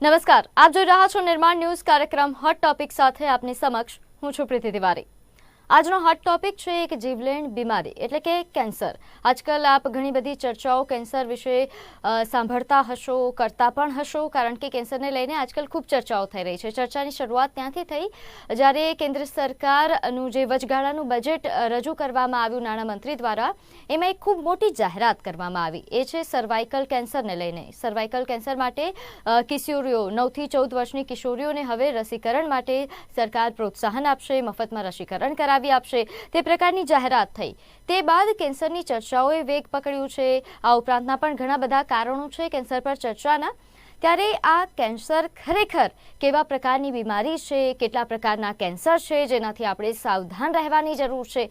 નમસ્કાર, આપ જોઈ રહ્યા છો નિર્માણ ન્યૂઝ કાર્યક્રમ હોટ ટોપિક સાથે આપની સમક્ષ હું છું પ્રીતિ તિવારી। આજનો હોટ ટોપિક છે એક જીવલેણ બીમારી એટલે કે કેન્સર। આજકાલ આપ ઘણી બધી ચર્ચાઓ કેન્સર વિશે સાંભળતા હશો, કરતા પણ હશો, કારણ કે કેન્સરને લઈને આજકાલ ખૂબ ચર્ચાઓ થઈ રહી છે। ચર્ચાની શરૂઆત ત્યાંથી થઈ જ્યારે કેન્દ્ર સરકારનું જે વચગાળાનું બજેટ રજૂ કરવામાં આવ્યું નાણામંત્રી દ્વારા, એમાં એક ખૂબ મોટી જાહેરાત કરવામાં આવી, એ છે સર્વાઇકલ કેન્સરને લઈને। સર્વાઇકલ કેન્સર માટે કિશોરીઓ 9 થી 14 વર્ષની કિશોરીઓને હવે રસીકરણ માટે સરકાર પ્રોત્સાહન આપશે, મફતમાં રસીકરણ કરાવી આપશે, તે પ્રકારની જાહેરાત થઈ। તે બાદ કેન્સરની ચર્ચાઓએ વેગ પકડ્યું છે। આ ઉપરાંતના પણ ઘણા બધા કારણો છે કેન્સર પર ચર્ચાના। ત્યારે આ કેન્સર ખરેખર કેવા પ્રકારની બીમારી છે, કેટલા પ્રકારના કેન્સર છે જેનાથી આપણે સાવધાન રહેવાની જરૂર છે,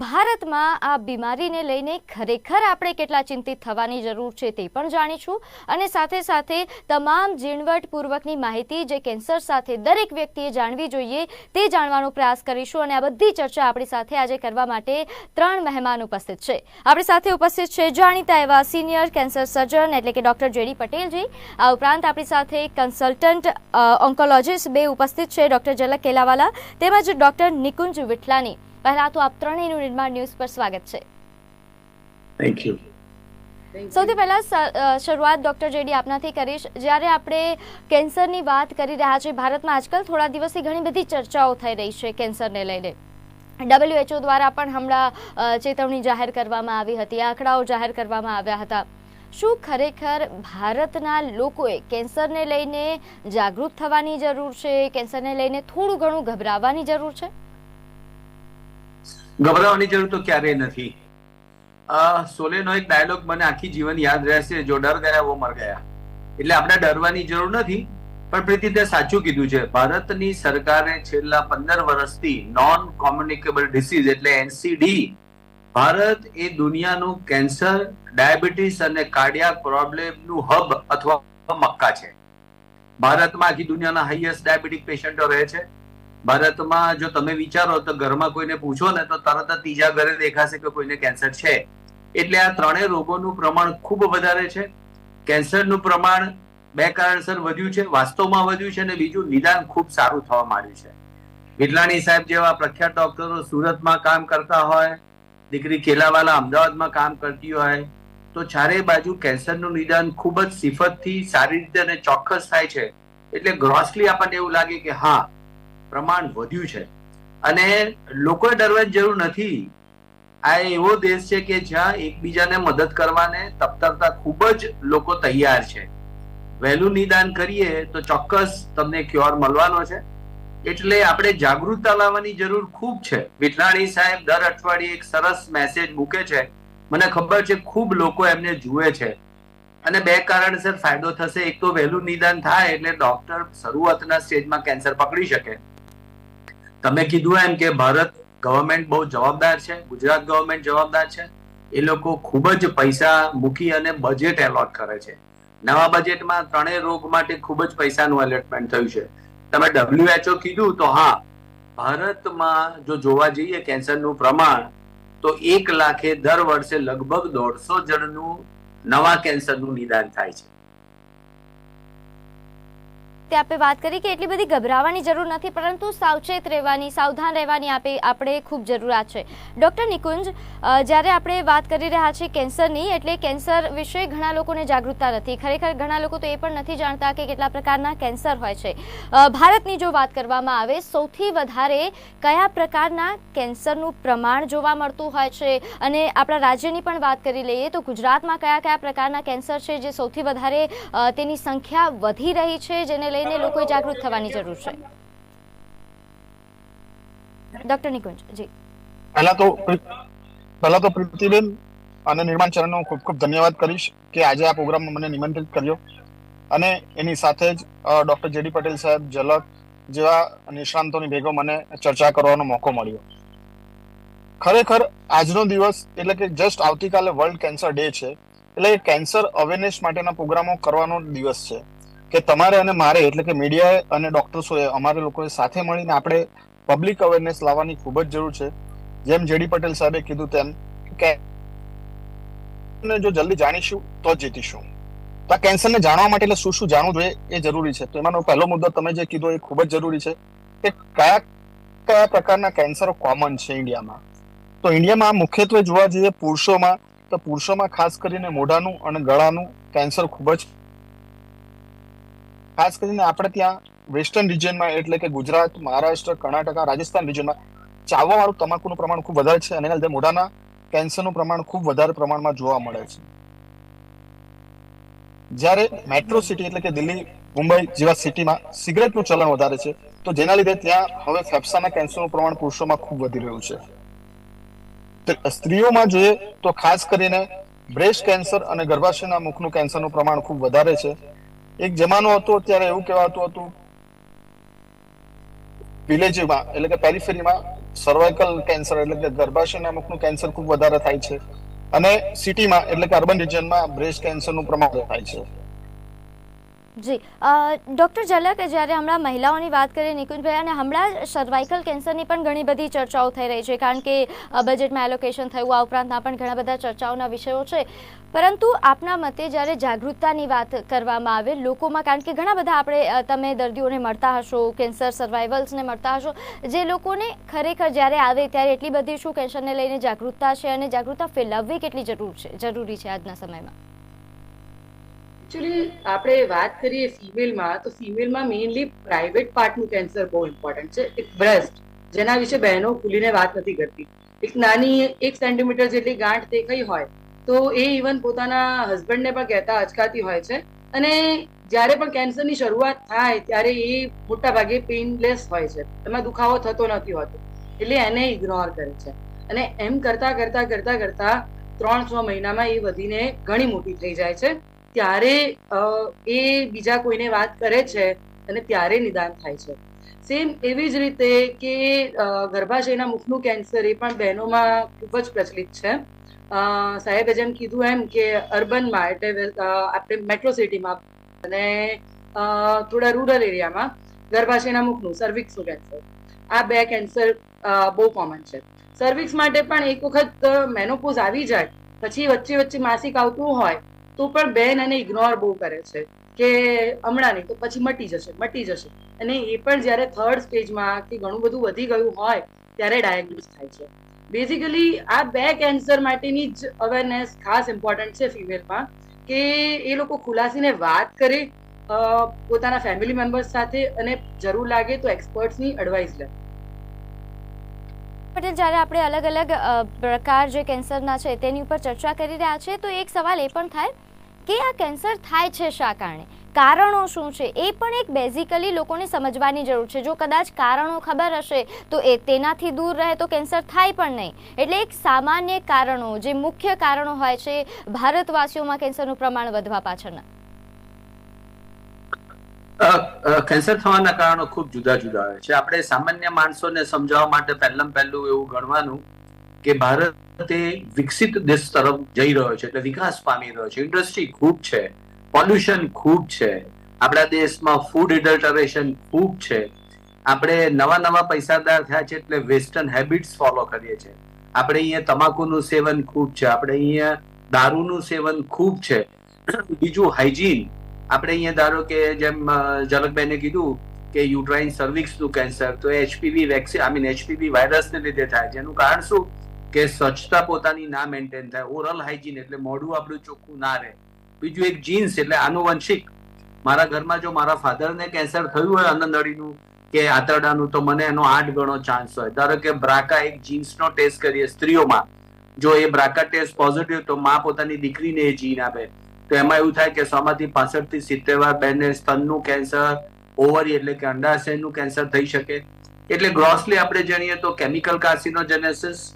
ભારતમાં આ બીમારીને લઈને ખરેખર આપણે કેટલા ચિંતિત થવાની જરૂર છે તે પણ જાણીશું, અને સાથે સાથે તમામ ઝીણવટપૂર્વકની માહિતી જે કેન્સર સાથે દરેક વ્યક્તિએ જાણવી જોઈએ તે જાણવાનો પ્રયાસ કરીશું। અને આ બધી ચર્ચા આપણી સાથે આજે કરવા માટે 3 મહેમાન ઉપસ્થિત છે। આપણી સાથે ઉપસ્થિત છે જાણીતા એવા સિનિયર કેન્સર સર્જન એટલે કે ડોક્ટર જેડી પટેલજી। આ ઉપરાંત આપણી સાથે કન્સલ્ટન્ટ ઓન્કોલોજીસ્ટ 2 ઉપસ્થિત છે, ડોક્ટર ઝલક કેલાવાલા તેમજ ડોક્ટર નિકુંજ વિઠલાની। પહેલા તો આપ ત્રણેયનું નિર્માણ ન્યૂઝ પર સ્વાગત છે। Thank you. સૌથી પહેલા શરૂઆત ડોક્ટર જેડી આપનાથી કરીશ। જ્યારે આપણે કેન્સરની વાત કરી રહ્યા છીએ, ભારતમાં આજકાલ થોડા દિવસથી ઘણી બધી ચર્ચાઓ થઈ રહી છે કેન્સરને લઈને। WHO દ્વારા પણ હમણાં ચેતવણી જાહેર કરવામાં આવી હતી, આંકડાઓ જાહેર કરવામાં આવ્યા હતા। શું ખરેખર ભારતના લોકોએ કેન્સરને લઈને જાગૃત થવાની જરૂર છે? કેન્સરને લઈને થોડું ઘણું ગભરાવાની જરૂર છે? ગભરાવાની જરૂર તો ક્યારેય નથી। સોલેનો એક ડાયલોગ મને આખી જીવન યાદ રહેશે, જો ડર ગયા વો મર ગયા। એટલે આપણે ડરવાની જરૂર નથી, પણ પ્રીતિ તે સાચું કીધું છે। ભારતની સરકારે છેલ્લા 15 વર્ષથી નોન કોમ્યુનિકેબલ ડિસીઝ એટલે NCD, ભારત એ દુનિયાનું કેન્સર, ડાયાબિટીસ અને કાર્ડિયાક પ્રોબ્લેમનું હબ અથવા મક્કા છે। ભારતમાં આખી દુનિયાના હાઈએસ્ટ ડાયાબિટીક પેશન્ટો રહે છે। ભારતમાં જો તમે વિચારો તો ઘરમાં કોઈને પૂછો ને તો તરત જ ત્રીજા ઘરે દેખાશે કે કોઈને કેન્સર છે। એટલે આ ત્રણેય રોગોનું પ્રમાણ ખૂબ વધારે છે। કેન્સરનું પ્રમાણ 2 કારણસર વધ્યું છે, વાસ્તવમાં વધ્યું છે, અને બીજું નિદાન ખૂબ સારું થવા માંડ્યું છે। વિઠલાણી સાહેબ જેવા પ્રખ્યાત ડોક્ટરો સુરતમાં કામ કરતા હોય, દીકરી કેલાવાલા અમદાવાદમાં કામ કરતી હોય, તો ચારે બાજુ કેન્સરનું નિદાન ખૂબ જ સિફતથી, સારી રીતે અને ચોક્કસ થાય છે। એટલે ગ્રોસલી આપણને એવું લાગે કે હા, પ્રમાણ વધ્યું છે અને લોકોએ ડરવાની જરૂર નથી। આ એવો દેશ છે કે જ્યાં એકબીજાને મદદ કરવાને તપતરતા ખૂબ જ લોકો તૈયાર છે। વહેલું નિદાન કરીએ તો ચોક્કસ તમને ક્યોર મળવાનો છે। એટલે આપણે જાગૃતતા લાવવાની જરૂર ખૂબ છે। વિઠલાણી સાહેબ દર અઠવાડિયે એક સરસ મેસેજ મૂકે છે, મને ખબર છે ખૂબ લોકો એમને જુએ છે, અને 2 કારણસર ફાયદો થશે। એક તો વહેલું નિદાન થાય એટલે ડોક્ટર શરૂઆતના સ્ટેજમાં કેન્સર પકડી શકે। તમે કીધું એમ કે ભારત ગવર્મેન્ટ બહુ જવાબદાર છે, ગુજરાત ગવર્મેન્ટ જવાબદાર છે। એ લોકો ખૂબ જ પૈસા મૂકી અને બજેટ એલોટ કરે છે। નવા બજેટમાં ત્રણેય રોગ માટે ખૂબ જ પૈસાનું એલોટમેન્ટ થયું છે। તમે WHO કીધું તો હા, ભારતમાં જો જોવા જઈએ કેન્સરનું પ્રમાણ તો 1 લાખે દર વર્ષે લગભગ 150 જણનું નવા કેન્સરનું નિદાન થાય છે। તે આપણે વાત કરી કે એટલી બધી ગભરાવાની જરૂર નથી, પરંતુ સાવચેત રહેવાની, સાવધાન રહેવાની આપણે ખૂબ જરૂરિયાત છે। ડોક્ટર નિકુંજ, જ્યારે આપણે વાત કરી રહ્યા છીએ કેન્સરની, એટલે કેન્સર વિશે ઘણા લોકોને જાગૃતતા નથી। ખરેખર ઘણા લોકો તો એ પણ નથી જાણતા કે કેટલા પ્રકારના કેન્સર હોય છે। ભારતની જો વાત કરવામાં આવે, સૌથી વધારે કયા પ્રકારના કેન્સરનું પ્રમાણ જોવા મળતું હોય છે? અને આપણા રાજ્યની પણ વાત કરી લઈએ તો ગુજરાતમાં કયા કયા પ્રકારના કેન્સર છે જે સૌથી વધારે તેની સંખ્યા વધી રહી છે, જેને લઈને લોકોએ જાગૃત થવાની જરૂર છે? ડોક્ટર નિકુંજ જી। પહેલા તો પ્રીતિબેન અને નિર્માણ ચેનલનો ખૂબ ખૂબ ધન્યવાદ કરીશ કે આજે આ પ્રોગ્રામમાં મને નિમંત્રિત કર્યો, અને એની સાથે જ ડોક્ટર જેડી પટેલ સાહેબ, ઝલક જેવા નિષ્ણાંતોની ભેગો મને ચર્ચા કરવાનો મોકો મળ્યો। ખરેખર આજનો દિવસ એટલે કે જસ્ટ આવતીકાલે વર્લ્ડ કેન્સર ડે છે, એટલે કેન્સર અવેરનેસ માટેના પ્રોગ્રામો કરવાનો દિવસ છે કે તમારે અને મારે એટલે કે મીડિયા અને ડોક્ટર્સોએ, અમારે લોકોએ સાથે મળીને આપણે પબ્લિક અવેરનેસ લાવવાની ખૂબ જ જરૂર છે। જેમ જેડી પટેલ સાહેબે કીધું તેમ કે જો જલ્દી જાણીશું તો જીતીશું। તો આ કેન્સરને જાણવા માટે એટલે શું શું જાણવું જોઈએ એ જરૂરી છે. તો એમાંનો પહેલો મુદ્દો તમે જે કીધો એ ખૂબ જ જરૂરી છે કે કયા કયા પ્રકારના કેન્સરો કોમન છે ઇન્ડિયામાં. તો ઇન્ડિયામાં મુખ્યત્વે જોવા જઈએ પુરુષોમાં, તો પુરુષોમાં ખાસ કરીને મોઢાનું અને ગળાનું કેન્સર ખૂબ જ, ખાસ કરીને આપણે ત્યાં વેસ્ટર્ન રિજિયનમાં એટલે કે ગુજરાત, મહારાષ્ટ્ર, કર્ણાટક, રાજસ્થાન રિજિયનમાં ચાવવા વાળું તમાકુનું પ્રમાણ ખૂબ વધારે છે અને એના લીધે મોઢાના કેન્સરનું પ્રમાણ ખૂબ વધારે પ્રમાણમાં જોવા મળે છે. જ્યારે મેટ્રો સિટી એટલે કે દિલ્હી, મુંબઈ જેવા સિટીમાં સિગરેટનું ચલણ વધારે છે, તો જેના લીધે ત્યાં હવે ફેફસાના કેન્સરનું પ્રમાણ પુરુષોમાં ખૂબ વધી રહ્યું છે. સ્ત્રીઓમાં જોઈએ તો ખાસ કરીને બ્રેસ્ટ કેન્સર અને ગર્ભાશયના મુખનું કેન્સરનું પ્રમાણ ખૂબ વધારે છે. એક જમાનો હતો ત્યારે એવું કહેવાતું હતું વિલેજમાં એટલે કે પેરિફેરીમાં સર્વાઇકલ કેન્સર એટલે કે ગર્ભાશયના મુખનું કેન્સર ખૂબ વધારે થાય છે અને સિટીમાં એટલે કે અર્બન રિજિયનમાં બ્રેસ્ટ કેન્સરનું પ્રમાણ થાય છે. જી ડૉક્ટર ઝલક, જ્યારે હમણાં મહિલાઓની વાત કરીએ નિકુંજભાઈ, અને હમણાં સર્વાઇકલ કેન્સરની પણ ઘણી બધી ચર્ચાઓ થઈ રહી છે કારણ કે બજેટમાં એલોકેશન થયું, આ ઉપરાંતના પણ ઘણા બધા ચર્ચાઓના વિષયો છે. પરંતુ આપના મતે જ્યારે જાગૃતતાની વાત કરવામાં આવે લોકોમાં, કારણ કે ઘણા બધા તમે દર્દીઓને મળતા હશો, કેન્સર સર્વાઇવલ્સને મળતા હશો, જે લોકોને ખરેખર જ્યારે આવે ત્યારે એટલી બધી શું કેન્સરને લઈને જાગૃતતા છે અને જાગૃતતા ફેલાવવી કેટલી જરૂરી છે આજના સમયમાં? એકચ્યુઅલી આપણે વાત કરીએ ફિમેલમાં, તો ફિમેલમાં મેઇનલી પ્રાઇવેટ પાર્ટનું કેન્સર બહુ ઇમ્પોર્ટન્ટ છે. એક બ્રેસ્ટ, જેના વિશે બહેનો ખુલીને વાત નથી કરતી. એક નાની 1 સેન્ટીમીટર જેટલી ગાંઠ દેખાઈ હોય તો એ ઇવન પોતાના હસબન્ડને પણ કહેતા અચકાતી હોય છે. અને જ્યારે પણ કેન્સરની શરૂઆત થાય ત્યારે એ મોટા ભાગે પેઇનલેસ હોય છે, એમાં દુખાવો થતો નથી હોતો, એટલે એને ઇગ્નોર કરે છે. અને એમ કરતા કરતા કરતા કરતા 3-6 મહિનામાં એ વધીને ઘણી મોટી થઈ જાય છે. ત્યારે એ બીજા કોઈને વાત કરે છે અને ત્યારે નિદાન થાય છે. સેમ એવી જ રીતે કે ગર્ભાશયના મુખનું કેન્સર એ પણ બહેનોમાં ખૂબ જ પ્રચલિત છે. સાહેબે જેમ કીધું એમ કે અર્બનમાં એટલે આપણે મેટ્રો સિટીમાં અને થોડા રૂરલ એરિયામાં ગર્ભાશયના મુખનું સર્વિક્સનું કેન્સર, આ 2 કેન્સર બહુ કોમન છે. સર્વિક્સ માટે પણ એક વખત મેનોપોઝ આવી જાય પછી વચ્ચે વચ્ચે માસિક આવતું હોય તો પણ બેન એને ઇગ્નોર બહુ કરે છે કે હમણાં નહીં તો પછી મટી જશે. અને એ પણ જ્યારે 3rd સ્ટેજમાં કે ઘણું બધું વધી ગયું હોય ત્યારે ડાયગ્નોઝ થાય છે. બેઝિકલી આ 2 કેન્સર માટેની જ અવેરનેસ ખાસ ઇમ્પોર્ટન્ટ છે ફિમેલમાં, કે એ લોકો ખુલાસીને વાત કરે પોતાના ફેમિલી મેમ્બર્સ સાથે અને જરૂર લાગે તો એક્સપર્ટ્સની એડવાઇસ લે. પટેલ, જ્યારે આપણે અલગ અલગ પ્રકાર જે કેન્સરના છે તેની ઉપર ચર્ચા કરી રહ્યા છીએ તો એક સવાલ એ પણ થાય કે આ કેન્સર થાય છે શા કારણે, કારણો શું છે, એ પણ એક બેઝિકલી લોકોને સમજવાની જરૂર છે. જો કદાચ કારણો ખબર હશે તો એ તેનાથી દૂર રહે તો કેન્સર થાય પણ નહીં. એટલે એક સામાન્ય કારણો, જે મુખ્ય કારણો હોય છે ભારતવાસીઓમાં કેન્સરનું પ્રમાણ વધવા પાછળના. કેન્સર થવાના કારણો ખૂબ જુદા જુદા હોય છે. આપણે સામાન્ય માણસોને સમજાવવા માટે પહેલું એવું ગણવાનું કે ભારત એ વિકસિત દેશ તરફ જઈ રહ્યો છે, એટલે વિકાસ પામી રહ્યો છે. ઇન્ડસ્ટ્રી ખૂબ છે, પોલ્યુશન ખૂબ છે, આપણા દેશમાં ફૂડ એડલ્ટરેશન ખૂબ છે, આપણે નવા પૈસાદાર થયા છે એટલે વેસ્ટર્ન હેબિટ્સ ફોલો કરીએ છીએ. આપણે અહીંયા તમાકુનું સેવન ખૂબ છે, આપણે અહીંયા દારૂનું સેવન ખૂબ છે. બીજું હાઇજીન, આપણે અહીંયા ધારો કે જેમ ઝલકભાઈને કીધું કે યુટ્રાઇન સર્વિક્સનું કેન્સર, તો HPV વેક્સિન HPV વાયરસને લીધે થાય. જેનું કારણ શું કે સ્વચ્છતા પોતાની ના મેન્ટેન થાય, ઓરલ હાઇજીન એટલે મોઢું આપણું ચોખ્ખું ના રહે. બીજું એક જીન્સ એટલે આનુવંશિક. મારા ઘરમાં જો મારા ફાધરને કેન્સર થયું હોય અન્નનળીનું કે આંતરડાનું તો મને એનો 8 ગણો ચાન્સ હોય. ધારો કે બ્રાકા એક જીન્સનો ટેસ્ટ કરીએ સ્ત્રીઓમાં, જો એ બ્રાકા ટેસ્ટ પોઝિટિવ તો માં પોતાની દીકરીને એ જીન આપે, તો એમાં એવું થાય કે 100માંથી 65 થી 70 વાર બેનને સ્તનનું કેન્સર, ઓવરી એટલે કે અંડાશયનું કેન્સર થઈ શકે. એટલે ગ્રોસલી આપણે જાણીએ તો કેમિકલ કાર્સિનોજેનેસિસ,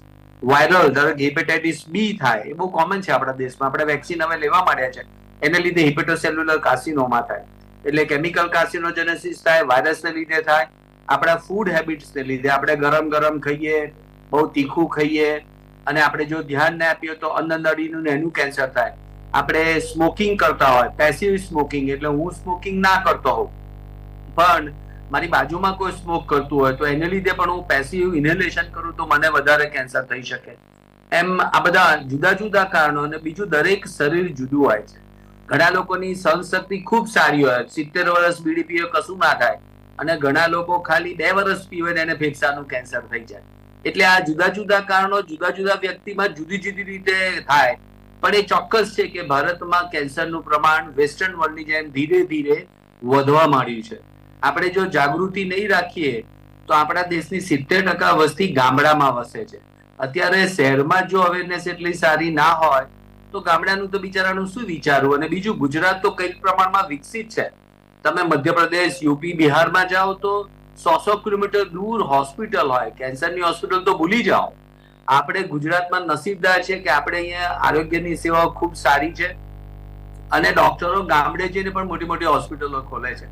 વાયરલ ધારો કે હેપેટાઇટિસ બી થાય, એ બહુ કોમન છે આપણા દેશમાં. આપણે વેક્સિન હવે લેવા માંડ્યા છે, એને લીધે હિપેટોસેલ્યુલર કાર્સિનોમા થાય. એટલે કેમિકલ કાર્સિનોજેનેસિસ થાય, વાયરસને લીધે થાય. આપણા ફૂડ હેબિટ્સને લીધે આપણે ગરમ ખાઈએ, બહુ તીખું ખાઈએ, અને આપણે જો ધ્યાન ના આપીએ તો અન્નનળીનું એનું કેન્સર થાય. આપણે સ્મોકિંગ કરતા હોય, પેસિવ સ્મોકિંગ એટલે હું સ્મોકિંગ ના કરતો હોઉં પણ મારી બાજુમાં કોઈ સ્મોક કરતું હોય તો એને લીધે પણ હું પેસિવ ઇન્હેલેશન કરું તો મને વધારે કેન્સર થઈ શકે. એમ આ બધા જુદા જુદા કારણો, અને બીજું દરેક શરીર જુદું હોય છે. ઘણા લોકોની સહનશક્તિ ખૂબ સારી હોય, 70 વર્ષ બીડી પીવે કશું ના થાય, અને ઘણા લોકો ખાલી 2 વર્ષ પીવે ને એને ફેફસાનું કેન્સર થઈ જાય. એટલે આ જુદા જુદા કારણો જુદા જુદા વ્યક્તિમાં જુદી જુદી રીતે થાય. પણ એ ચોક્કસ છે કે ભારતમાં કેન્સરનું પ્રમાણ વેસ્ટર્ન વર્લ્ડની જેમ ધીરે ધીરે વધવા માંડ્યું છે. આપણે જો જાગૃતિ નહીં રાખીએ તો આપણા દેશની 70% વસ્તી ગામડામાં વસે છે. અત્યારે શહેરમાં જો અવેરનેસ એટલી સારી ના હોય તો ગામડાનું તો બિચારાનું શું વિચારવું. અને બીજું, ગુજરાત તો કઈ પ્રમાણમાં વિકસિત છે. તમે મધ્યપ્રદેશ, યુપી, બિહારમાં જાઓ તો 100 કિલોમીટર દૂર હોસ્પિટલ હોય. કેન્સરની હોસ્પિટલ તો ભૂલી જાઓ. આપણે ગુજરાતમાં નસીબદાર છે કે આપણે અહીંયા આરોગ્યની સેવાઓ ખૂબ સારી છે, અને ડોક્ટરો ગામડે જઈને પણ મોટી મોટી હોસ્પિટલો ખોલે છે.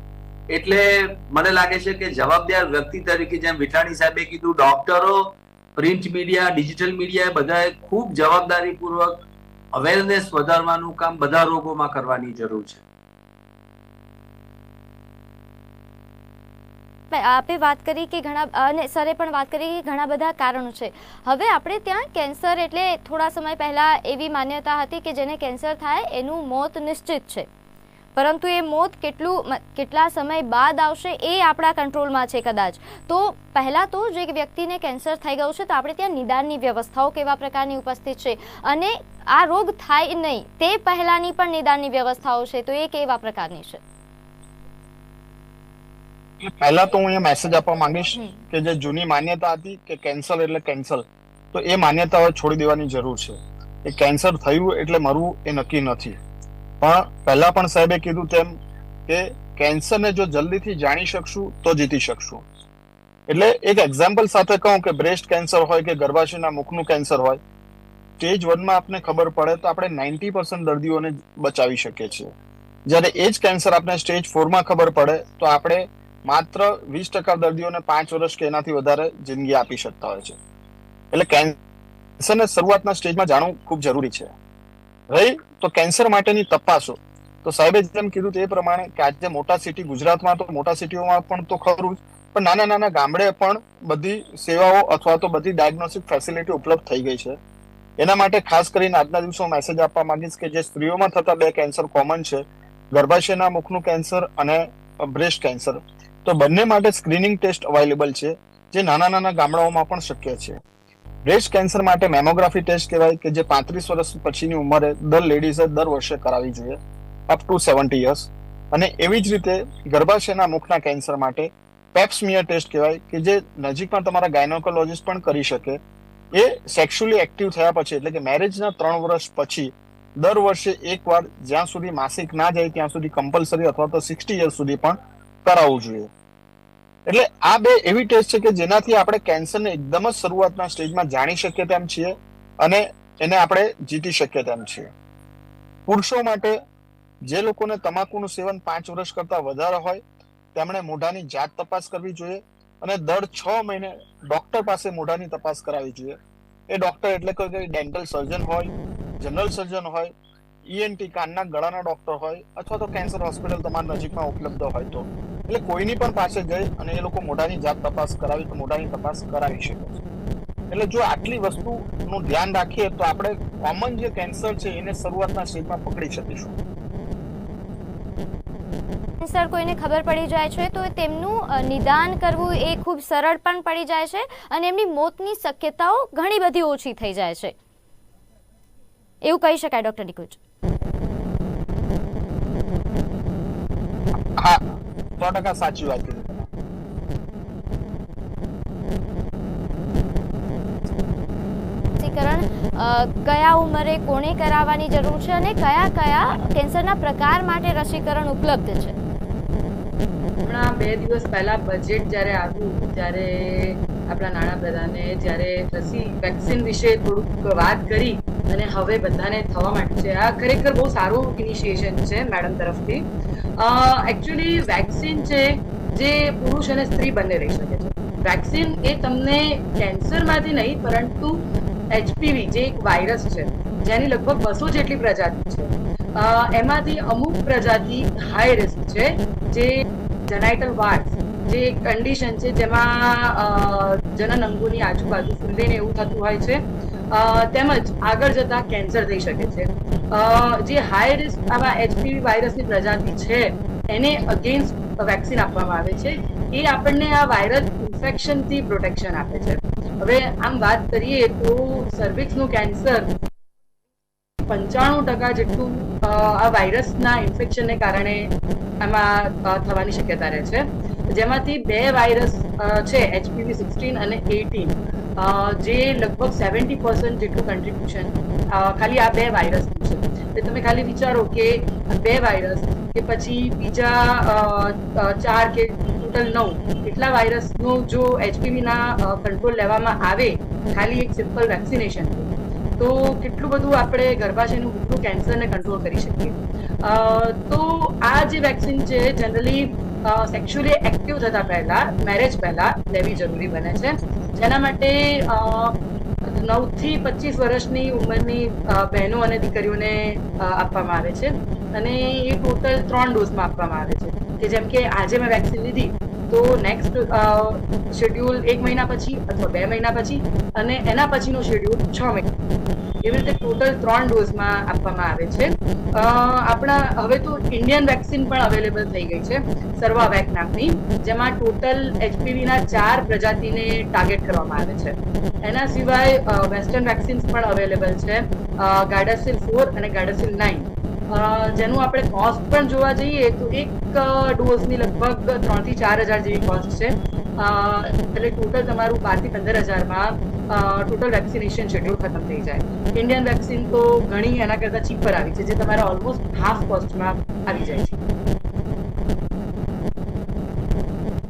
એટલે મને લાગે છે કે જવાબદાર વ્યક્તિ તરીકે, જેમ વિઠાણી સાહેબે કીધું, ડોક્ટરો, પ્રિન્ટ મીડિયા, ડિજિટલ મીડિયા, બધાએ ખૂબ જવાબદારીપૂર્વક અવેરનેસ વધારવાનું કામ બધા રોગોમાં કરવાની જરૂર છે. આપે વાત કરી કે અને સરે પણ વાત કરી કે ઘણા બધા કારણો છે. હવે આપણે ત્યાં કેન્સર એટલે થોડા સમય પહેલા એવી માન્યતા હતી કે જેને કેન્સર થાય એનું મોત નિશ્ચિત છે, પરંતુ એ મોત કેટલા સમય બાદ આવશે એ આપણા કંટ્રોલમાં છે કદાચ. તો પહેલા તો જે વ્યક્તિને કેન્સર થઈ ગયું છે તો આપણે ત્યાં નિદાનની વ્યવસ્થાઓ કેવા પ્રકારની ઉપસ્થિત છે, અને આ રોગ થાય નહીં તે પહેલાની પણ નિદાનની વ્યવસ્થાઓ છે, તો એ કેવા પ્રકારની છે? પહેલા તો હું અહીંયા મેસેજ આપવા માંગીશ કે જે જૂની માન્યતા હતી કે કેન્સર એટલે કેન્સર, તો એ માન્યતા હવે છોડી દેવાની જરૂર છે. એ કેન્સર થયું એટલે મરવું એ નક્કી નથી. પણ પહેલા પણ સાહેબે કીધું તેમ કે કેન્સરને જો જલ્દીથી જાણી શકશું તો જીતી શકશું. એટલે એક એક્ઝામ્પલ સાથે કહું કે બ્રેસ્ટ કેન્સર હોય કે ગર્ભાશયના મુખનું કેન્સર હોય, સ્ટેજ 1 માં આપણે ખબર પડે તો આપણે 90% દર્દીઓને બચાવી શકીએ છીએ. જ્યારે એ જ કેન્સર આપણે સ્ટેજ 4 માં ખબર પડે તો આપણે માત્ર 20% દર્દીઓને 5 વર્ષ કે એનાથી વધારે જિંદગી આપી શકતા હોય છે. એટલે કેન્સરને શરૂઆતના સ્ટેજમાં જાણવું ખૂબ જરૂરી છે. રહી તો કેન્સર માટેની તપાસો, તો સાહેબે જેમ કીધું તે પ્રમાણે કે આજે મોટા સિટી, ગુજરાતમાં તો મોટા સિટીઓમાં પણ તો ખરું, પણ નાના નાના ગામડે પણ બધી સેવાઓ અથવા તો બધી ડાયગ્નોસ્ટિક ફેસિલિટી ઉપલબ્ધ થઈ ગઈ છે. એના માટે ખાસ કરીને આજના દિવસોમાં મેસેજ આપવા માંગીશ કે જે સ્ત્રીઓમાં થતા 2 કેન્સર કોમન છે, ગર્ભાશયના મુખનું કેન્સર અને બ્રેસ્ટ કેન્સર, તો બંને માટે સ્ક્રીનિંગ ટેસ્ટ અવેલેબલ છે જે નાના નાના ગામડાઓમાં પણ શક્ય છે. બ્રેસ્ટ કેન્સર માટે મેમોગ્રાફી ટેસ્ટ કહેવાય કે જે 35 વર્ષ પછીની ઉંમરે દર લેડીઝે દર વર્ષે કરાવવી જોઈએ, અપ ટુ 70 યર્સ. અને એવી જ રીતે ગર્ભાશયના મુખના કેન્સર માટે પેપ્સમિયર ટેસ્ટ કહેવાય કે જે નજીકમાં તમારા ગાયનેકોલોજીસ્ટ પણ કરી શકે. એ સેક્સ્યુઅલી એક્ટિવ થયા પછી, એટલે કે મેરેજના 3 વર્ષ પછી દર વર્ષે એકવાર, જ્યાં સુધી માસિક ના જાય ત્યાં સુધી કમ્પલસરી, અથવા તો 60 યર્સ સુધી પણ કરાવવું જોઈએ. એટલે આ 2 એવી ટેસ્ટ છે કે જેનાથી આપણે કેન્સરને એકદમ જ શરૂઆતના સ્ટેજમાં જાણી શકીએ તેમ છીએ અને એને આપણે જીતી શકીએ તેમ છીએ. પુરુષો માટે જે લોકોને તમાકુનું સેવન 5 વર્ષ કરતા વધારે હોય તેમણે મોઢાની જાત તપાસ કરવી જોઈએ, અને દર 6 મહિને ડોક્ટર પાસે મોઢાની તપાસ કરાવવી જોઈએ. એ ડોક્ટર એટલે કે ડેન્ટલ સર્જન હોય, જનરલ સર્જન હોય, ઈએનટી કાનના ગળાના ડોક્ટર હોય, અથવા તો કેન્સર હોસ્પિટલ તમારા નજીકમાં ઉપલબ્ધ હોય તો. એટલે કોઈની પણ પાસે જઈ અને એ લોકો મોઢાની જાત તપાસ કરાવી તો મોઢાની તપાસ કરાવી શકે છે. એટલે જો આટલી વસ્તુનું ધ્યાન રાખીએ તો આપણે કોમન જે કેન્સર છે એને શરૂઆતના સ્ટેજમાં પકડી શકીશું. સર, કોઈને ખબર પડી જાય છે તો તેમનું નિદાન કરવું એ ખૂબ સરળ પણ પડી જાય છે, અને એમની મોતની શક્યતાઓ ઘણી બધી ઓછી થઈ જાય છે, એવું કહી શકાય ડોક્ટર નિકુંજ? હા, 100% સાચી વાત કીધી. રસીકરણ કયા ઉંમરે કોને કરાવવાની જરૂર છે, અને કયા કયા કેન્સરના પ્રકાર માટે રસીકરણ ઉપલબ્ધ છે? હમણાં 2 દિવસ પહેલા બજેટ જ્યારે આવ્યું ત્યારે આપણા નાણાપ્રધાને જ્યારે વેક્સિન વિશે થોડુંક વાત કરી અને હવે બધાને થવા માટે છે. આ ખરેખર બહુ સારું ઇનિશિએશન છે મેડમ તરફથી. એકચ્યુઅલી વેક્સિન છે જે પુરુષ અને સ્ત્રી બંને લઈ શકે છે. વેક્સિન એ તમને કેન્સરમાંથી નહીં, પરંતુ HPV જે એક વાયરસ છે જેની લગભગ 200 જેટલી પ્રજાતિ છે, એમાંથી અમુક પ્રજાતિ હાઈ રિસ્ક છે, જે જેનાઇટલ વાર્ડ્સ જે કન્ડિશન છે જેમાં જનન અંગોની આજુબાજુ ફૂલીને એવું થતું હોય છે, તેમજ આગળ જતા કેન્સર થઈ શકે છે. જે હાઈ રિસ્ક આવા HPV વાયરસની પ્રજાતિ છે એને અગેન્સ્ટ વેક્સિન આપવામાં આવે છે. એ આપણને આ વાયરલ ઇન્ફેક્શનથી પ્રોટેક્શન આપે છે. હવે આમ વાત કરીએ તો સર્વિક્સનું કેન્સર 95% જેટલું આ વાયરસના ઇન્ફેક્શનને કારણે આમાં થવાની શક્યતા રહે છે, જેમાંથી 2 વાયરસ છે HPV 16 અને 18, જે લગભગ 70% જેટલું કન્ટ્રીબ્યુશન ખાલી આ 2 વાયરસનું છે. એટલે તમે ખાલી વિચારો કે 2 વાયરસ કે પછી બીજા 4 કે ટોટલ 9 એટલા વાયરસનું જો HPVના કંટ્રોલ લેવામાં આવે ખાલી એક સિમ્પલ વેક્સિનેશન, તો કેટલું બધું આપણે ગર્ભાશયનું મોટું કેન્સરને કંટ્રોલ કરી શકીએ. તો આ જે વેક્સિન છે જનરલી સેક્સ્યુઅલી એક્ટિવ થતા પહેલા, મેરેજ પહેલા લેવી જરૂરી બને છે, જેના માટે 9 થી 25 વર્ષની ઉંમરની બહેનો અને દીકરીઓને આપવામાં આવે છે. અને એ ટોટલ 3 ડોઝમાં આપવામાં આવે છે, કે જેમ કે આજે મેં વેક્સિન લીધી તો નેક્સ્ટ શેડ્યુલ 1 મહિના પછી અથવા 2 મહિના પછી અને એના પછીનો શેડ્યુલ 6 મહિના, એવી રીતે ટોટલ 3 ડોઝમાં આપવામાં આવે છે. આપણા હવે તો ઇન્ડિયન વેક્સિન પણ અવેલેબલ થઈ ગઈ છે, સર્વાવેક નામની, જેમાં ટોટલ HPVના 4 પ્રજાતિને ટાર્ગેટ કરવામાં આવે છે. એના સિવાય વેસ્ટર્ન વેક્સિન્સ પણ અવેલેબલ છે, ગાર્ડાસિલ 4 અને ગાર્ડાસિલ 9, જેનું આપણે કોસ્ટ પણ જોવા જઈએ તો એક ડોઝની લગભગ 3 થી 4 હજાર જેવી કોસ્ટ છે. એટલે ટોટલ તમારું 12 થી 15,000માં ટોટલ વેક્સિનેશન શેડ્યુલ ખતમ થઈ જાય. ઇન્ડિયન વેક્સિન તો ઘણી એના કરતાં ચીપર આવી છે, જે તમારા ઓલમોસ્ટ હાફ કોસ્ટમાં આવી જાય છે.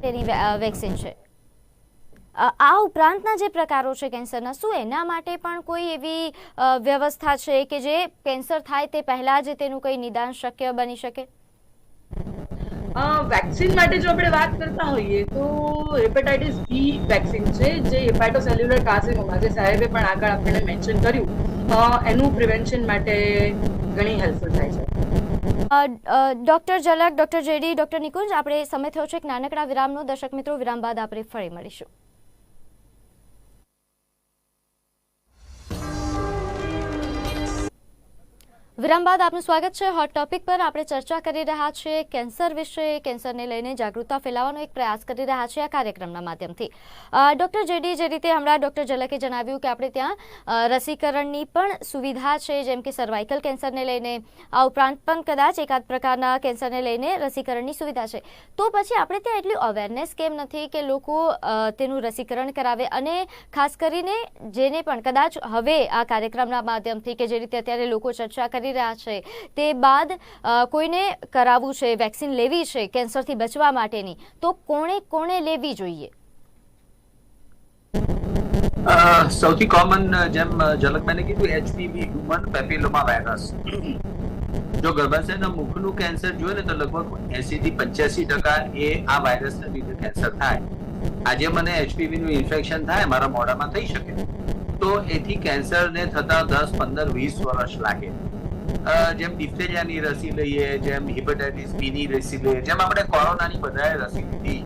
તેની વેક્સિન છે. આ ઉપરાંતના જે પ્રકારો છે કેન્સરના, શું એના માટે પણ કોઈ એવી વ્યવસ્થા છે કે જે કેન્સર થાય તે પહેલા જ તેનું કંઈ નિદાન શક્ય બની શકે? વેક્સિન માટે જો આપણે વાત કરતા હોઈએ તો હેપેટાઇટિસ બી વેક્સિન છે, જે હેપાટોસેલ્યુલર કાર્સિનોમા, જે સાહેબે પણ આગળ આપણને મેન્શન કર્યું, એનું પ્રિવેન્શન માટે ઘણી હેલ્પફુલ થાય છે. ડોક્ટર ઝલક, ડોક્ટર જેડી, ડોક્ટર નિકુંજ, આપણે સમય થયો છે એક નાનકડા વિરામનો. દર્શક મિત્રો, વિરામ બાદ આપણે ફરી મળીશું. વિરામ બાદ આપનું સ્વાગત છે. હોટ ટોપિક પર આપણે ચર્ચા કરી રહ્યા છીએ કેન્સર વિશે. કેન્સરને લઈને જાગૃતતા ફેલાવવાનો એક પ્રયાસ કરી રહ્યા છીએ આ કાર્યક્રમના માધ્યમથી. ડૉક્ટર જેડી, જે રીતે હમણાં ડૉક્ટર ઝલકે જણાવ્યું કે આપણે ત્યાં રસીકરણની પણ સુવિધા છે, જેમ કે સર્વાઇકલ કેન્સરને લઈને, આ ઉપરાંત પણ કદાચ એકાદ પ્રકારના કેન્સરને લઈને રસીકરણની સુવિધા છે. તો પછી આપણે ત્યાં એટલી અવેરનેસ કેમ નથી કે લોકો તેનું રસીકરણ કરાવે? અને ખાસ કરીને જેને પણ કદાચ હવે આ કાર્યક્રમના માધ્યમથી કે જે રીતે અત્યારે લોકો ચર્ચા કરી રહ્યા છે તે બાદ કોઈને કરાવવું છે, વેક્સિન લેવી છે કેન્સરથી બચવા માટેની, તો કોણે લેવી જોઈએ? સૌથી કોમન, જેમ ઝલકબેને કીધું, HPV હ્યુમન પેપિલોમા વાયરસ. જો ગર્ભાશયના મુખનું કેન્સર જોઈએ ને તો લગભગ 80 થી 85% એ આ વાયરસને લીધે કેન્સર થાય. આજે મને HPV નું ઇન્ફેક્શન થાય, મારા મોઢામાં થઈ શકે, તો એથી કેન્સરને થતા 10, 15, 20 વર્ષ લાગે. જેમ ડિફ્થેરિયાની રસી લઈએ, જેમ હેપેટાઇટિસ બી ની રસી લઈએ, જેમ આપણે કોરોનાની બધાએ રસી લીધી,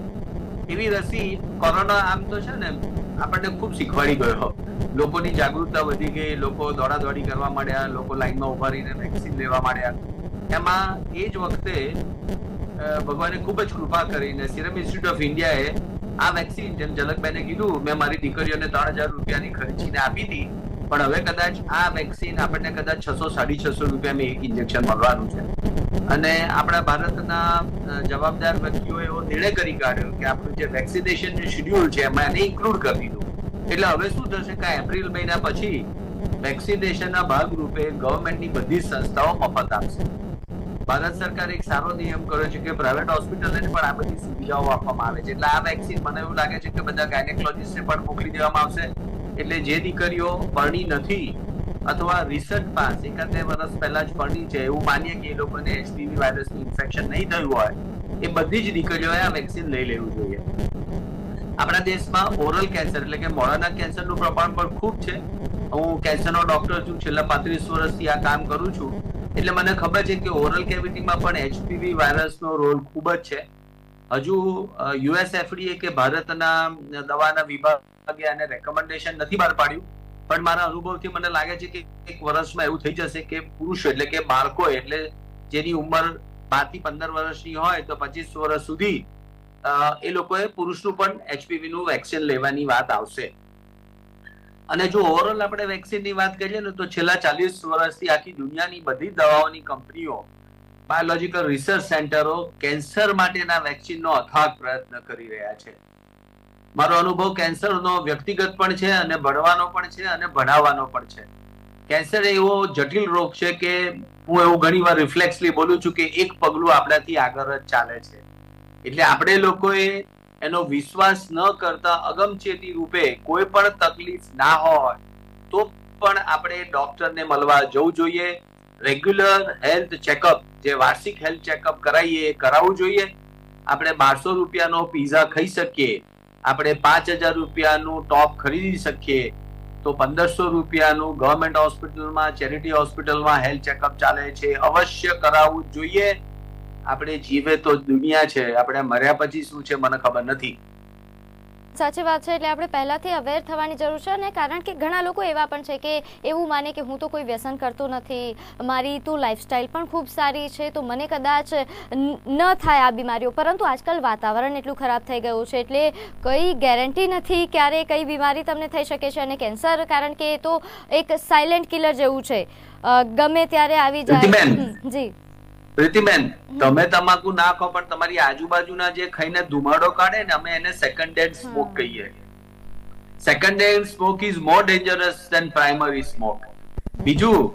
એવી રસી કોરોના આમ તો છે ને આપણને ખૂબ શીખવાડી ગયો. લોકોની જાગૃતતા વધી ગઈ, લોકો દોડાદોડી કરવા માંડ્યા, લોકો લાઈનમાં ઉભા રહીને વેક્સિન લેવા માંડ્યા. એમાં એ જ વખતે ભગવાને ખૂબ જ કૃપા કરીને સિરમ ઇન્સ્ટિટ્યૂટ ઓફ ઇન્ડિયાએ આ વેક્સિન, જેમ ઝલકબેને કીધું, મેં મારી દીકરીઓને 3,000 રૂપિયાની ખર્ચીને આપી હતી, પણ હવે કદાચ આ વેક્સિન આપણને કદાચ 600-650 રૂપિયામાં એક ઇન્જેક્શન મળવાનું છે. અને આપણા ભારતના જવાબદાર વ્યક્તિઓએ એવો નિર્ણય કરી કાઢ્યો કે આપણું જે વેક્સિનેશન શેડ્યુલ છે એમાં એને ઇન્ક્લુડ કરી દીધું. એટલે હવે શું થશે કે એપ્રિલ મહિના પછી વેક્સિનેશનના ભાગરૂપે ગવર્મેન્ટની બધી સંસ્થાઓ મફત આપશે. ભારત સરકારે એક સારો નિયમ કર્યો છે કે પ્રાઇવેટ હોસ્પિટલને પણ આ બધી સુવિધાઓ આપવામાં આવે છે. એટલે આ વેક્સિન મને એવું લાગે છે કે બધા ગાયનેકોલોજીસ્ટને પણ મોકલી દેવામાં આવશે. એટલે જે દીકરીઓ પરણી નથી અથવા રિસર્ચ પાસ 1-2 વર્ષ પહેલા જ પરણી છે, એવું માનીએ કે એ લોકોને HPV વાયરસનું ઇન્ફેક્શન નહીં થયું હોય, એ બધી જ દીકરીઓએ આ વેક્સિન લઈ લેવું જોઈએ. આપણા દેશમાં ઓરલ કેન્સર એટલે કે મોઢાના કેન્સરનું પ્રમાણ પણ ખૂબ છે. હું કેન્સરનો ડોક્ટર છું, છેલ્લા 35 વર્ષથી આ કામ કરું છું, એટલે મને ખબર છે કે ઓરલ કેવિટીમાં પણ HPV વાયરસનો રોલ ખૂબ જ છે. હજુ યુએસએફડીએ કે ભારતના દવાના વિભાગે આને રેકમેન્ડેશન નથી બહાર પાડ્યું, પણ મારા અનુભવથી મને લાગે છે કે એક વર્ષમાં એવું થઈ જશે કે પુરુષો એટલે કે બાળકો એટલે જેની ઉંમર 12 થી 15 વર્ષની હોય તો 25 વર્ષ સુધી એ લોકોએ પુરુષનું પણ HPV નું વેક્સિન લેવાની વાત આવશે. અને જો ઓવરઓલ આપણે વેક્સિનની વાત કરીએ ને તો છેલ્લા 40 વર્ષથી આખી દુનિયાની બધી દવાઓની કંપનીઓ, બાયોલોજિકલ રિસર્ચ સેન્ટરો કેન્સર માટેના વેક્સિનનો અથાગ પ્રયત્ન કરી રહ્યા છે. મારો અનુભવ કેન્સરનો વ્યક્તિગત પણ છે અને ભણવાનો પણ છે અને ભણાવવાનો પણ છે. કેન્સર એવો જટિલ રોગ છે કે હું એવું ઘણી વાર રિફ્લેક્સલી બોલું છું કે એક પગલું આપણાથી આગળ જ ચાલે છે. એટલે આપણે લોકોએ એનો વિશ્વાસ ન કરતા અગમચેતી રૂપે કોઈ પણ તકલીફ ના હોય તો પણ આપણે ડોક્ટરને મળવા જવું જોઈએ. રેગ્યુલર હેલ્થ ચેકઅપ, જે વાર્ષિક હેલ્થ ચેકઅપ કરાવીએ કરાવવું જોઈએ. આપણે 1200 રૂપિયાનો પીઝા ખાઈ શકીએ, આપણે 5000 રૂપિયાનું ટોપ ખરીદી શકીએ, તો 1500 રૂપિયાનું ગવર્મેન્ટ હોસ્પિટલમાં, ચેરિટી હોસ્પિટલમાં હેલ્થ ચેકઅપ ચાલે છે, અવશ્ય કરાવવું જોઈએ. આપણે જીવે તો દુનિયા છે, આપણે મર્યા પછી શું છે મને ખબર નથી. સાચી વાત છે. એટલે આપણે પહેલાથી અવેર થવાની જરૂર છે, અને કારણ કે ઘણા લોકો એવા પણ છે કે એવું માને કે હું તો કોઈ વ્યસન કરતો નથી, મારી તો લાઈફસ્ટાઈલ પણ ખૂબ સારી છે, તો મને કદાચ ન થાય આ બીમારીઓ. પરંતુ આજકાલ વાતાવરણ એટલું ખરાબ થઈ ગયું છે એટલે કઈ ગેરંટી નથી ક્યારે કઈ બીમારી તમને થઈ શકે છે. અને કેન્સર કારણ કે એ તો એક સાયલેન્ટ કિલર જેવું છે, ગમે ત્યારે આવી જાય. જી પ્રીતિબેન, તમે તમાકુ નાખો પણ તમારી આજુબાજુના જે ખાઈને ધુમાડો કાઢે ને, અમે એને સેકન્ડ હેન્ડ સ્મોક કહીએ. Second hand smoke is more dangerous than primary smoke. બીજું,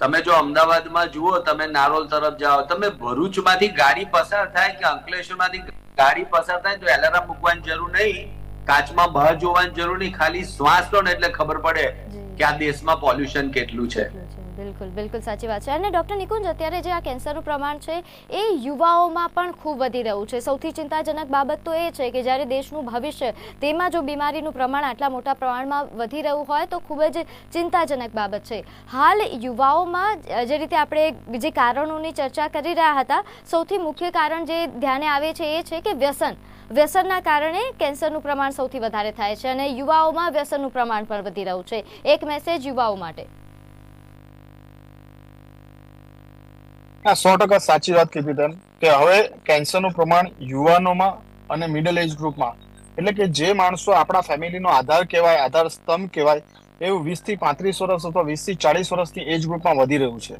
તમે જો અમદાવાદમાં જુઓ, તમે નારોલ તરફ જાઓ, તમે ભરૂચમાંથી ગાડી પસાર થાય કે અંકલેશ્વરમાંથી ગાડી પસાર થાય તો એલાર્મ મૂકવાની જરૂર નહીં, કાચમાં બહાર જોવાની જરૂર નહીં, ખાલી શ્વાસ લો ને એટલે ખબર પડે કે આ દેશમાં પોલ્યુશન કેટલું છે. બિલકુલ બિલકુલ સાચી વાત છે. અને ડોક્ટર નિકુંજ, અત્યારે જે આ કેન્સરનું પ્રમાણ છે એ યુવાઓમાં પણ ખૂબ વધી રહ્યું છે. સૌથી ચિંતાજનક બાબત તો એ છે કે જ્યારે દેશનું ભવિષ્ય તેમાં જો બીમારીનું પ્રમાણ આટલા મોટા પ્રમાણમાં વધી રહ્યું હોય તો ખૂબ જ ચિંતાજનક બાબત છે. હાલ યુવાઓમાં જે રીતે આપણે જે કારણોની ચર્ચા કરી રહ્યા હતા, સૌથી મુખ્ય કારણ જે ધ્યાને આવે છે એ છે કે વ્યસનના કારણે કેન્સરનું પ્રમાણ સૌથી વધારે થાય છે અને યુવાઓમાં વ્યસનનું પ્રમાણ પણ વધી રહ્યું છે. એક મેસેજ યુવાઓ માટે. 100% સાચી વાત કીધી તેમ કે હવે કેન્સરનું પ્રમાણ યુવાનોમાં અને મિડલ એજ ગ્રુપમાં, એટલે કે જે માણસો આપણા ફેમિલીનો આધાર કહેવાય, આધાર સ્તંભ કહેવાય, એવું 20 થી 35 વર્ષ અથવા 20 થી 40 વર્ષની એજ ગ્રુપમાં વધી રહ્યું છે.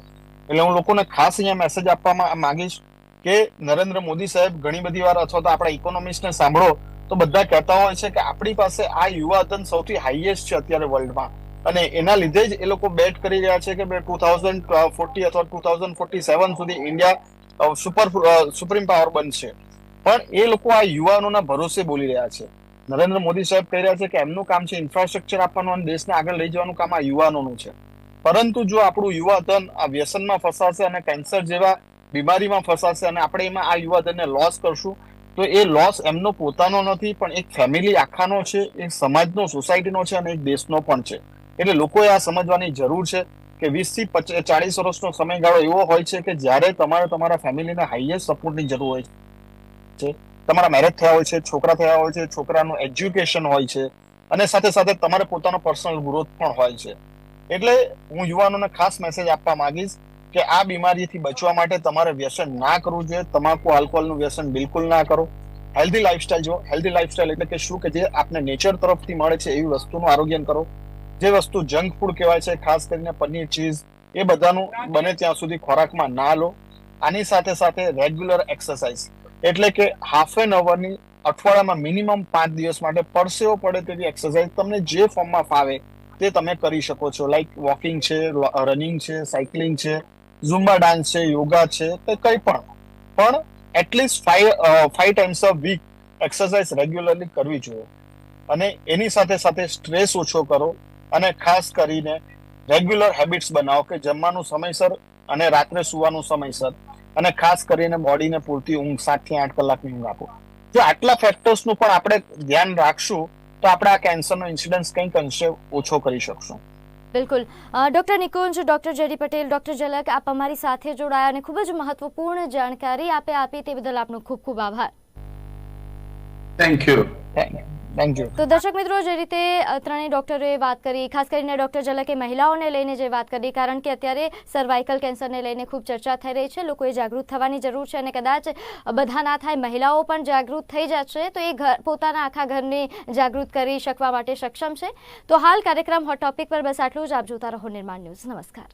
એટલે હું લોકોને ખાસ અહીંયા મેસેજ આપવા માંગીશ કે નરેન્દ્ર મોદી સાહેબ ઘણી બધી વાર અથવા તો આપણા ઇકોનોમિસ્ટને સાંભળો તો બધા કહેતા હોય છે કે આપણી પાસે આ યુવાધન સૌથી હાઈએસ્ટ છે અત્યારે વર્લ્ડમાં, અને એના લીધે જ એ લોકો બેટ કરી રહ્યા છે કે 2040 અથવા 2047 સુધી ઇન્ડિયા સુપ્રીમ પાવર બનશે. પણ એ લોકો આ યુવાનોના ભરોસે બોલી રહ્યા છે. નરેન્દ્ર મોદી સાહેબ કહી રહ્યા છે કે એમનું કામ છે ઇન્ફ્રાસ્ટ્રક્ચર આપવાનું અને દેશને આગળ લઈ જવાનું કામ આ યુવાનોનું છે. પરંતુ જો આપણું યુવાધન આ વ્યસનમાં ફસાશે અને કેન્સર જેવા બીમારીમાં ફસાશે અને આપણે એમાં આ યુવાધનને લોસ કરશું તો એ લોસ એમનો પોતાનો નથી, પણ એક ફેમિલી આખાનો છે, એક સમાજનો, સોસાયટીનો છે અને એક દેશનો પણ છે. એટલે લોકોએ આ સમજવાની જરૂર છે કે 20 થી 40 વર્ષનો સમયગાળો એવો હોય છે કે જ્યારે તમારે તમારા ફેમિલીના હાઈએસ્ટ સપોર્ટની જરૂર હોય છે. તમારા મેરેજ થયા હોય છે, છોકરા થયા હોય છે, છોકરાનું એજ્યુકેશન હોય છે અને સાથે સાથે તમારે પોતાનો પર્સનલ ગ્રોથ પણ હોય છે. એટલે હું યુવાનોને ખાસ મેસેજ આપવા માંગીશ કે આ બીમારીથી બચવા માટે તમારે વ્યસન ના કરવું જોઈએ. તમાકુ, આલ્કોહોલનું વ્યસન બિલકુલ ના કરો. હેલ્ધી લાઈફસ્ટાઈલ જો, હેલ્ધી લાઈફસ્ટાઈલ એટલે કે શું કે જે આપને નેચર તરફથી મળે છે એવી વસ્તુનું આરોગ્ય કરો. જે વસ્તુ જંક ફૂડ કહેવાય છે, ખાસ કરીને પનીર, ચીઝ, એ બધાનું બને ત્યાં સુધી ખોરાકમાં ના લો. આની સાથે સાથે રેગ્યુલર એક્સરસાઇઝ એટલે કે હાફ એન અવરની અઠવાડિયામાં મિનિમમ 5 દિવસ માટે પરસેવો પડે તેવી એક્સરસાઇઝ તમને જે ફોર્મમાં ફાવે તે તમે કરી શકો છો. લાઈક વોકિંગ છે, રનિંગ છે, સાયકલિંગ છે, ઝુમ્બા ડાન્સ છે, યોગા છે, કે કંઈ પણ at least 5 times a week exercise regularly કરવી જોઈએ. અને એની સાથે સાથે સ્ટ્રેસ ઓછો કરો અને ખાસ કરીને રેગ્યુલર હેબિટ્સ બનાવો કે જમવાનું સમયસર અને રાત્રે સુવાનું સમયસર, અને ખાસ કરીને બોડીને પૂરતી ઊંઘ 7 થી 8 કલાકની ઊંઘ આપો. જો આટલા ફેક્ટર્સનું પણ આપણે ધ્યાન રાખશું તો આપણે આ કેન્સરનો ઇન્સિડન્સ કંઈક અંશે ઓછો કરી શકશું. બિલકુલ. Doctor Nikunj, doctor JD Patel, doctor ઝલક, આપ અમારી સાથે જોડાયા અને ખૂબ જ મહત્વપૂર્ણ જાણકારી આપે આપી તે બદલ આપનો ખૂબ ખૂબ આભાર. Thank you. Thank you. તો દર્શક મિત્રો, જે રીતે ત્રણેય ડોક્ટરોએ વાત કરી, ખાસ કરીને ડોક્ટર ઝલકે મહિલાઓને લઈને જે વાત કરી, કારણ કે અત્યારે સર્વાઇકલ કેન્સરને લઈને ખૂબ ચર્ચા થઈ રહી છે, લોકોએ જાગૃત થવાની જરૂર છે અને કદાચ બધા ના થાય, મહિલાઓ પણ જાગૃત થઈ જશે તો એ પોતાના આખા ઘરને જાગૃત કરી શકવા માટે સક્ષમ છે. તો હાલ કાર્યક્રમ હોટ ટોપિક પર બસ આટલું જ. આપ જોતા રહો નિર્માણ ન્યૂઝ. નમસ્કાર.